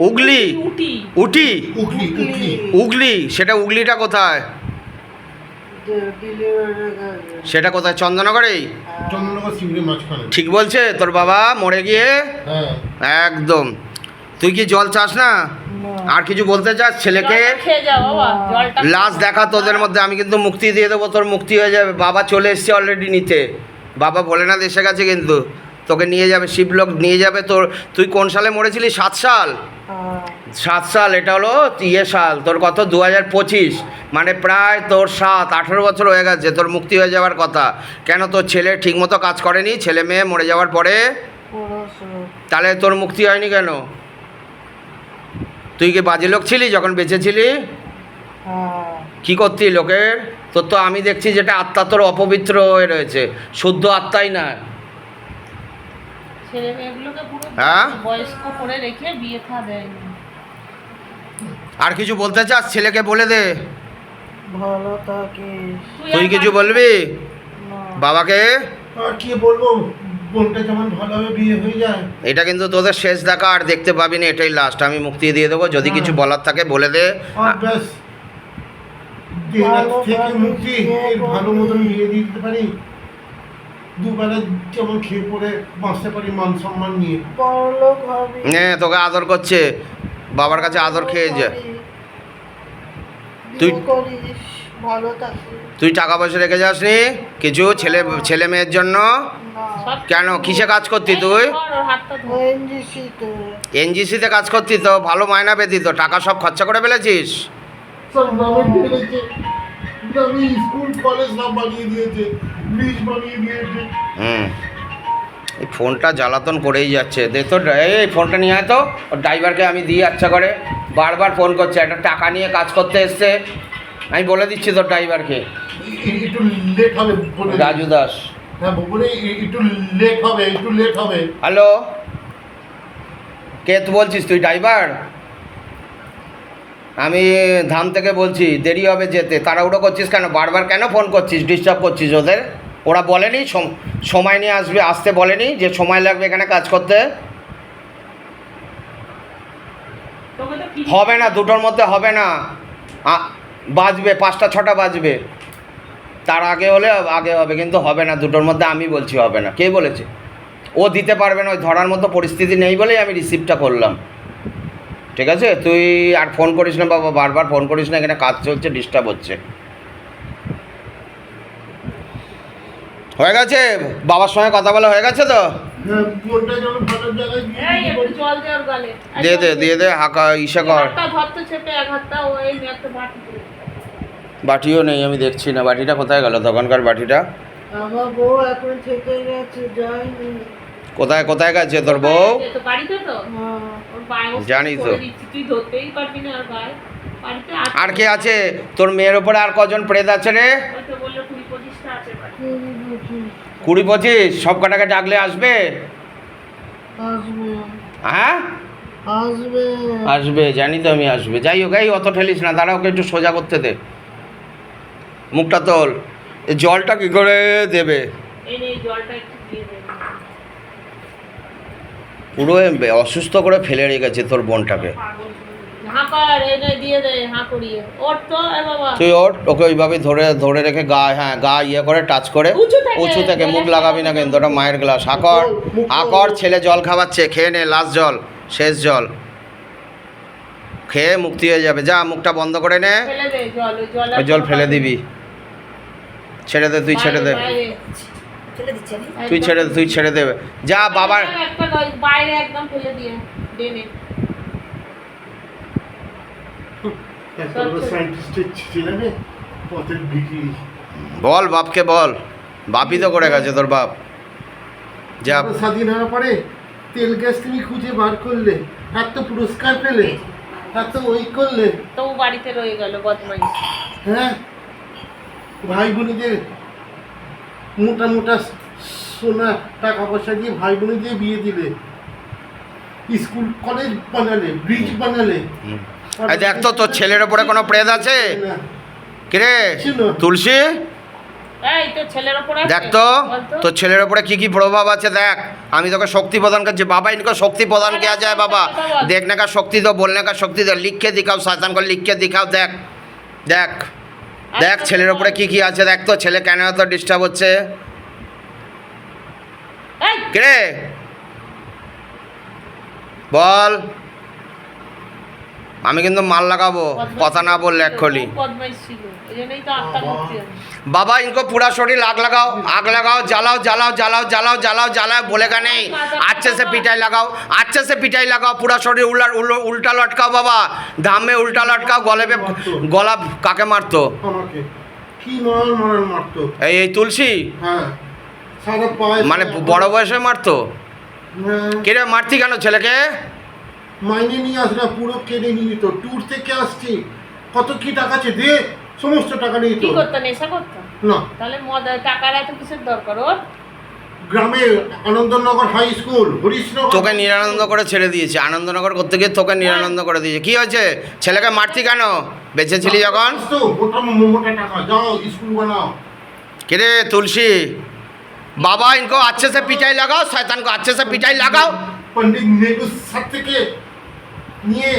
উগলি উটি উটি উগলি উগলি উগলি, সেটা উগলিটা কোথায়? সেটা কোথায়? চন্দননগরেই? চন্দ্রনগর শিবিরের মাঝখানে। ঠিক বলছে তোর বাবা মরে গিয়ে? হ্যাঁ একদম। তুই কি জল চাস না? আর কিছু বলতে চাস ছেলেকে? জলটা খেয়ে যাও বাবা, জলটা লাশ দেখা তোদের মধ্যে, আমি কিন্তু মুক্তি দিয়ে দেবো, তোর মুক্তি হয়ে যাবে। বাবা চলে এসছে অলরেডি নিতে, বাবা ভোলেনাথ এসে গেছে, কিন্তু তোকে নিয়ে যাবে, শিবলোক নিয়ে যাবে। তোর তুই কোন সালে মরেছিলি? 7 সাল? 7 সাল, এটা হলো সাল তোর, কত 2025, মানে প্রায় তোর 18 বছর হয়ে গেছে, তোর মুক্তি হয়ে যাওয়ার কথা। কেন তোর ছেলে ঠিকমতো কাজ করেনি? ছেলে মেয়ে মরে যাওয়ার পরে তাহলে তোর মুক্তি হয়নি কেন? তুই কি বাজে লোক ছিলি যখন বেঁচে ছিলি? কি করতি লোকের? তোর তো আমি দেখছি যেটা আত্মা তোর অপবিত্র হয়ে রয়েছে, শুদ্ধ আত্মাই না। ছেলে মেয়েগুলোকে পুরো হ্যাঁ? বয়স্ক করে রেখে বিয়ে থা দেয়নি। আর কিছু বলতে চাস? ছেলেকে বলে দে। ভালো থাকিস। তুই আর কিছু বলবি বাবাকে? আর কি বলবো, বোনটা যেমন ভালোভাবে বিয়ে হয়ে যায়। এটা কিন্তু তোদের শেষ দেখা, আর দেখতে পাবি না, এটাই লাস্ট। আমি মুক্তি দিয়ে দেবো, যদি কিছু বলার থাকে বলে দে। আর ব্যাস দেহরাত ভালো থেকে ভাবে মুক্তি, বিয়ে এর ভালো করবি। মতন বিয়ে দিয়ে দিতে পারি, দুবেলা যেমন খেয়ে পরে বাঁচতে পারি মান সম্মান নিয়ে। বড়লোক হবি। তোকে আদর করছে, বাবার কাছে আদর খেয়ে যা। তুই- বিয়ে করিস, ভালো থাকিস। তুই টাকা পয়সা রেখে যাসনি কিছু ছেলে মেয়ের জন্য? না সব কেন, কিসে কাজ করতি তুই? ধর, ওর হাতটা ধর। ওএনজিসিতে এনজিসিতে কাজ করতি তো, ভালো মায়না পেতি তো, টাকা সব খরচা করে ফেলেছিস? সব গ্রামে বেড়েছে, গ্রামে স্কুল কলেজ সব বানিয়ে দিয়েছে, ব্রিজ বানিয়ে দিয়েছে। এই ফোনটা জ্বালাতন করেই যাচ্ছে। দে তো, এই ফোনটা নিয়ে আয় তো, ওর ড্রাইভারকে আমি দিই আচ্ছা করে, বারবার ফোন করছে, একটা টাকা নিয়ে কাজ করতে এসছে। আমি বলে দিচ্ছি তোর ড্রাইভারকে, একটু লেট হবে বলে দে। রাজু দাস। হ্যাঁ বলে একটু লেট হবে, একটু লেট হবে। হ্যালো, কে তুই বলছিস? তুই ড্রাইভার? আমি ধাম থেকে বলছি, দেরি হবে যেতে, তাড়াহুড়ো করছিস কেন? বারবার কেন ফোন করছিস, ডিস্টার্ব করছিস ওদের? ওরা বলেনি সময় নিয়ে আসতে বলেনি যে সময় লাগবে এখানে কাজ করতে? তোকে তো কি- হবে না, দুটোর মধ্যে হবে না, বাজবে 5টা 6টা বাজবে, তার আগে হলে আগে হবে, কিন্তু হবে না দুটোর মধ্যে, আমি বলছি হবে না। কে বলেছে? ও দিতে পারবে না, ওই ধরার মতো পরিস্থিতি নেই বলেই আমি রিসিভটা করলাম। ঠিক আছে, তুই আর ফোন করিস না বাবা, বারবার ফোন করিস না, এখানে কাজ চলছে, ডিস্টার্ব হচ্ছে। হয়ে গেছে, বাবার সঙ্গে কথা বলা হয়ে গেছে তো? হ্যাঁ, মনটা যেন ভালো জায়গায় দিয়ে এই, দিতে একটু পারি। জল দে ওর গালে। আর দিয়ে দে হাঁকা ইসে কর। হাতটা ধরতে চেপে এক হাতটা, ও এই একটা বাটি করে। বাটিও নেই, আমি দেখছি না বাটিটা কোথায় গেল, তখনকার বাটিটা আমার বউ এখন থেকে গেছে, যায়নি। কোথায় গেছে তোর বউ? এই তো বাড়িতে তো, হ্যাঁ। ওর পায়ে ওষুধ জানি তো। করে দিচ্ছি, তুই ধরতেই পারবি না আর গায়ে। বাড়িতে আছে। আর কে আছে তোর মেয়ের ওপরে? আর কজন প্রেত আছে রে? ওই তো বললো 20-25টা আছে বাড়িতে। 20-25? সব কটাকে ডাকলে আসবে? আসবে হ্যাঁ আসবে। আসবে, জানি তো আমি আসবে। যাই হোক, এই অত ঠেলিস না, দাঁড়া, ওকে একটু সোজা করতে দে, মুখটা তোল। এ জলটা কি করে দেবে? এই নে, এই জলটা একটু দিয়ে দে। পুরো অসুস্থ করে ফেলে রেখেছে তোর বোনটাকে। পাগল। হাঁ কর, এই নে দিয়ে দে, হাঁ করিয়ে। ওর তো, এ বাবা। তুই ওকে ওইভাবে ধরে রেখে গা ইয়ে করে টাচ করে, উঁচু থেকে মুখ লাগাবি না কিন্তু, ওটা মায়ের গ্লাস। হাকর, ছেলে জল খাওয়াচ্ছে, খেয়ে নে, লাস্ট জল, শেষ জল খেয়ে মুক্তি হয়ে যাবে। যা, মুখটা বন্ধ করে নে, ফেলে দে জল, ওই জল আর ওই জল কোনো ফেলে কাজ দিবি। নেই। ছেড়ে দে, তুই ছেড়ে দে, বাইরে, তুই ছেড়ে দেবে। যা বাবার, একটা নয়, বাইরে একদম ফেলে দিয়ে ডেনে। এত বড় সায়েন্টিস্টের ছেলে পথের বিক্রি। বল বাপকে বল, বাপই তো করে গেছে তোর বাপ। যা, এত স্বাধীন হওয়ার পরে তেল গ্যাস তুমি খুঁজে বার করলে, এত পুরস্কার পেলে, এত ওই করলে। তো ও বাড়িতে রয়ে গেল বদমাইশ। হ্যাঁ, ভাই বোনেদের মোটা মোটা সোনা টাকা পয়সা দিয়ে ভাই বোনে দিয়ে বিয়ে দিলে, স্কুল কলেজ বানালে, ব্রিজ বানালে। এই দেখ তো, তোর ছেলের ওপরে কোনো প্রেত আছে? না, কিরে ছিল। তুলসী, এই তোর ছেলের ওপর আছে? দেখ তো বলতো। তোর ছেলের ওপরে কি কি প্রভাব আছে দেখ। আমি তোকে শক্তি প্রদান করছি, बाबा इनको शक्ति प्रदान किया जाए बाबा। देखने का शक्ति दो, बोलने का शक्ति दो, लिख के दिखाओ, शैतान को लिख के दिखाओ। देख देख দেখ ছেলের ওপরে কি কি আছে দেখ তো, ছেলে কেন এত ডিস্টার্ব হচ্ছে। এই কে বল, আমি কিন্তু মাল লাগাবো কথা না বললে এক্ষুনি। বদমাইশ ছিল, এই জন্যই তো আত্মা মুক্তি হলো। बाबा इनको पूरा शरीर आग लगाओ, आग लगाओ, जलाओ जलाओ जलाओ जलाओ जलाओ जलाओ, बोलेगा नहीं। अच्छे से पिटाई लगाओ, अच्छे से पिटाई लगाओ, पूरा शरीर उल्टा लटकाओ बाबा, धाम में उल्टा लटकाओ, गले पे गला काके मारतो, আমাকে কি মারতো। এই তুলসী হ্যাঁ সারা পায়ে মানে বড় বয়সে মারতো। হ্যাঁ, কিরে মারতি কেন ছেলেকে? মাইনে নিয়ে আসলে পুরো কেড়ে নিয়ে নিত। ট্যুর থেকে আসছি, কত কি টাকা আছে দে, সমস্ত টাকা নিয়ে কি নিত। করতো, নেশা করতো? না, তাহলে মদ টাকার এত কিসের দরকার ওর? গ্রামে আনন্দনগর হাই স্কুল, হরিশনগর। তোকে নিরানন্দ করে ছেড়ে দিয়েছে, আনন্দনগর করতে গিয়ে তোকে নিরানন্দ করে দিয়েছে। কি হয়েছে, ছেলেকে মারতি কেন বেঁচে ছিলি যখন? তো মোটা মোটা টাকা, যাও স্কুল বানাও। কিরে তুলসী, बाबा इनको अच्छे से पिटाई लगाओ, शैतान को अच्छे से पिटाई लगाओ। পণ্ডিত নেহরু সাথ থেকে নিয়ে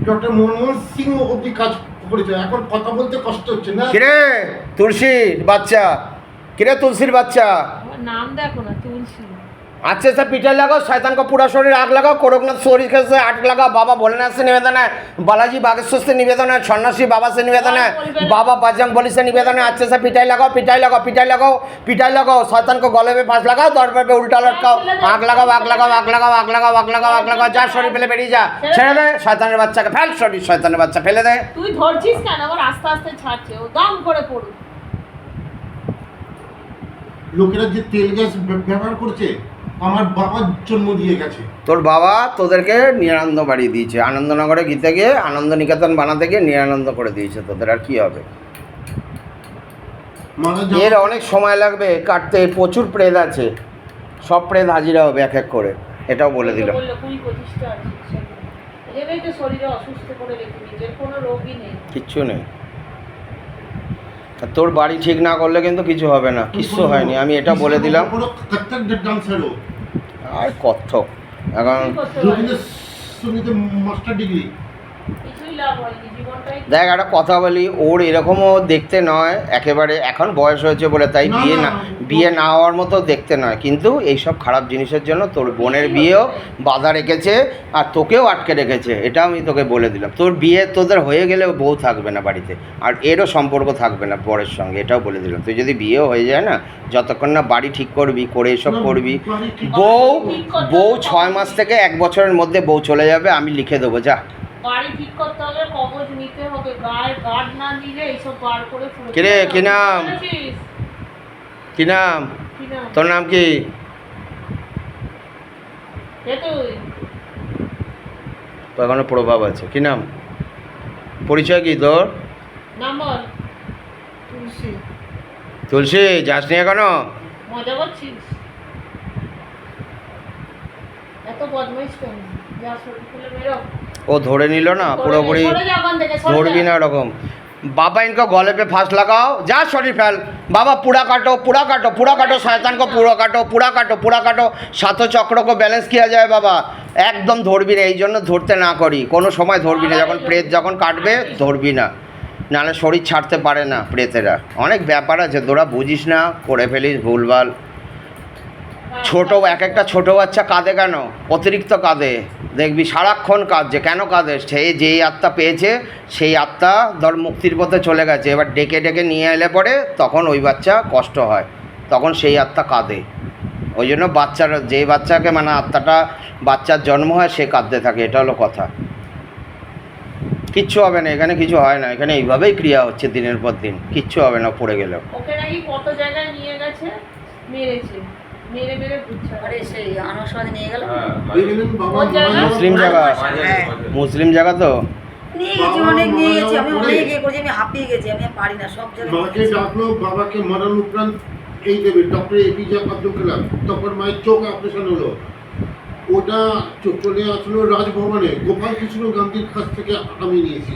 ডক্টর মনমোহন সিং অব্দি কাজ করেছে। এখন কথা বলতে কষ্ট হচ্ছে না। কিরে তুলসীর বাচ্চা, কিরে তুলসীর বাচ্চা, আমার নাম দেখো না, তুলসী। अच्छे से पिटाई लगाओ, शैतान को पूरा शरीर आग लगाओ, कोरकनाथ शरीर से आग लगाओ। बाबा भोलेनाथ से निवेदन है, बालाजी बागेश्वर से निवेदन है, सन्यासी बाबा से निवेदन है, बाबा बजरंग बली से निवेदन है। अच्छे से पिटाई लगाओ, पिटाई लगाओ, पिटाई लगाओ, पिटाई लगाओ, शैतान को गले में फांस लगाओ, दरबार पे उल्टा लटकाओ, आग लगाओ, आग लगाओ, आग लगाओ, आग लगाओ, आग लगाओ, आग लगाओ, जा शरीर फेले बेरिয়ে যা, ছেড়ে দে শয়তানের বাচ্চাকে, ফেল শরীর, শয়তানের বাচ্চা ফেলে দে। তুই ধরছিস কেন? আবার আস্তে আস্তে ছাড়ছে, ও দাম করে পড়ুক। লোকেরা যে তেল গ্যাস ব্যবহার করছে, আমার বাবার জন্ম দিয়ে গেছে। তোর বাবা তোদেরকে নিরানন্দ বাড়িয়ে দিয়েছে, আনন্দনগরে গীতে গিয়ে আনন্দ নিকেতন বানাতে গিয়ে নিরানন্দ করে দিয়েছে তোদের। আর কি হবে, মারা এর যাওয়া অনেক সময় লাগবে কাটতে, প্রচুর প্রেত আছে, সব প্রেত হাজিরা হবে এক এক করে, এটাও বলে দিলাম। বললো 20-25টা আছে সেখানে। এই জন্যই তো শরীরে অসুস্থ করে রেখে নিজের কোনো রোগই নেই। কিচ্ছু নেই। আর তোর বাড়ি ঠিক না করলে কিন্তু কিছু হবে না, কিচ্ছু হয়নি, আমি এটা বলে দিলাম। পুরো কত্থক ডান্সারও, আর কত্থক এখন কি করতে পারি? রবীন্দ্রসঙ্গীতে মাস্টার ডিগ্রি। কিছুই লাভ হয়নি, জীবনটাই দেখ একটা কথা বলি, ওর এরকমও দেখতে নয় একেবারে, এখন বয়স হয়েছে বলে তাই না, বিয়ে না, বিয়ে না হওয়ার মতো দেখতে নয়, কিন্তু এইসব খারাপ জিনিসের জন্য তোর বোনের বিয়েও বাধা রেখেছে আর তোকেও আটকে রেখেছে, এটা আমি তোকে বলে দিলাম। তোর বিয়ে তোদের হয়ে গেলেও বউ থাকবে না বাড়িতে, আর এরও সম্পর্ক থাকবে না বরের সঙ্গে, এটাও বলে দিলাম। তুই যদি বিয়েও হয়ে যায় না, যতক্ষণ না বাড়ি ঠিক করবি, করে এসব করবি, বউ বউ 6 মাস থেকে 1 বছরের মধ্যে বউ চলে যাবে, আমি লিখে দেবো, যা। বাড়ি ঠিক করতে হলে কবজ নিতে হবে, গায়ে গার্ড না দিলে এইসব বার করে ফুলে। কিরে, কি নাম? কি নাম কি নাম? তোর? নাম কি? কে তুই? তো এখনো প্রভাব আছে। কি নাম, পরিচয় কি তোর? নাম বল। তুলসী। তুলসী, যাসনি এখনো? মজা করছিস? এত বদমাইশ কেন? যা শরীর খুলে বেরো। ও ধরে নিল না পুরোপুরি, সরে যা ওখান থেকে, সরে ধরবি যা। না ওরকম। बाबा इनको गले पे फांस लगाओ, जा शरीर फैल। बाबा पूरा काटो, पूरा काटो, पूरा काटो, शैतान को पूरा काटो, पूरा काटो, पूरा काटो, सातों चक्र को बैलेंस किया जाए बाबा। একদম ধরবি না, এই জন্য ধরতে না করি, কোনো সময় ধরবি না, যখন প্রেত যখন কাটবে ধরবি না, নাহলে শরীর ছাড়তে পারে না প্রেতেরা। অনেক ব্যাপার আছে, তোরা বুঝিস না, করে ফেলিস ভুলভাল। ছোট এক একটা ছোট বাচ্চা কাঁদে কেন? অতিরিক্ত কাঁদে, দেখবি সারাক্ষণ কাঁদছে। কেন কাঁদে? সেই যেই আত্মা পেয়েছে সেই আত্মা ধর মুক্তির পথে চলে গেছে, এবার ডেকে ডেকে নিয়ে এলে পরে তখন ওই বাচ্চা কষ্ট হয়, তখন সেই আত্মা কাঁদে। ওই জন্য বাচ্চার, যেই বাচ্চাকে মানে আত্মাটা বাচ্চার জন্ম হয় সে কাঁদতে থাকে, এটা হলো কথা। কিচ্ছু হবে না এখানে, কিছু হয় না এখানে, এইভাবেই ক্রিয়া হচ্ছে দিনের পর দিন, কিচ্ছু হবে না পড়ে গেলেও। ওকে নাকি কত জায়গায় নিয়ে গেছে, মেরেছে, মেরে মেরে বুঝছে। আরে সেই আনসমাজে নিয়ে গেল, দেখলেন বাবা, কোন জায়গা? মুসলিম জায়গা, মুসলিম জায়গা তো। নিয়ে গেছি, অনেক নিয়ে গেছি, আমি অনেক ইয়ে করেছি, আমি হাঁপিয়ে গেছি, আমি আর পারি না সব জায়গায়। মাকে ডাকলো, বাবাকে মরণ উপরান্ত এই দেবে ডক্টর এপিজে আব্দুল কালাম, তখন মায়ের চোখ অপারেশন হলো। ওটা চলে আসলো রাজভবনে, গোপাল কৃষ্ণ গান্ধীর কাছ থেকে আমি নিয়েছি।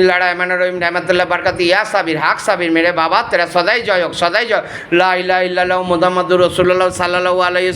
बिस्मिल्लाह रहमान रहीम रहमतुल्लाह बरकती या साबिर हक साबिर मेरे बाबा तेरा सदाई जय होक सदाई जय ला इलाहा इल्लल्लाह मुहम्मदुर रसूलुल्लाह सल्लल्लाहु अलैहि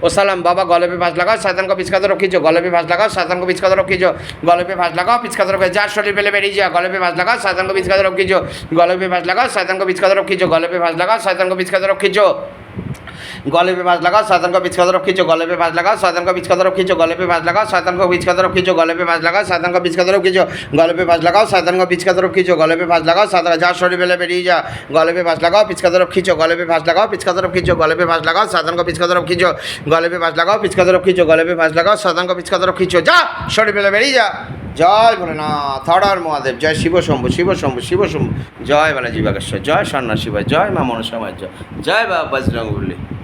वसल्लम बाबा गले पे फांस लगाओ शैतान को पिचका दो खींचो गले पे फांस लगाओ शैतान को पिचका दो खींचो गले पे फांस लगाओ पिचका दो जा शरीर पे बेरिए जा गले पे फांस लगाओ शैतान को पिचका दो खींचो गले पे फांस लगाओ शैतान को पिचका दो खींचो गले पे फांस लगाओ शैतान को पिचका दो खींचो गले पे फांस लगाओ शैतान को पिचका दो खींचो गले पे फांस लगाओ शैतान को पिचका दो खींचो गले पे फांस लगाओ शैतान को पिचका दो खींचो गले पे फांस लगाओ शैतान को पिचका दो खींचो गले पे फांस लगाओ शैतान को पिचका दो खींचो गले पे फांस लगाओ शैतान जा शरीर पे बेरिए जा गले पे फांस लगाओ पिचका दो खींचो गले पे फांस लगाओ पिचका दो खींचो गले पे फांस लगाओ शैतान को पिचका दो खींचो गले पे फांस लगाओ पिचका दो खींचो गले पे फांस लगाओ शैतान को पिचका दो खींचो जा शरीर पे बेरिए जा जय भोलेनाथ हर हर महादेव जय शिव शंभु शिव शंभु शिव शंभु जय बालाजी बागेश्वर जय सन्ना शिवा जय माँ मनसा जय बाबा बजरंगबली।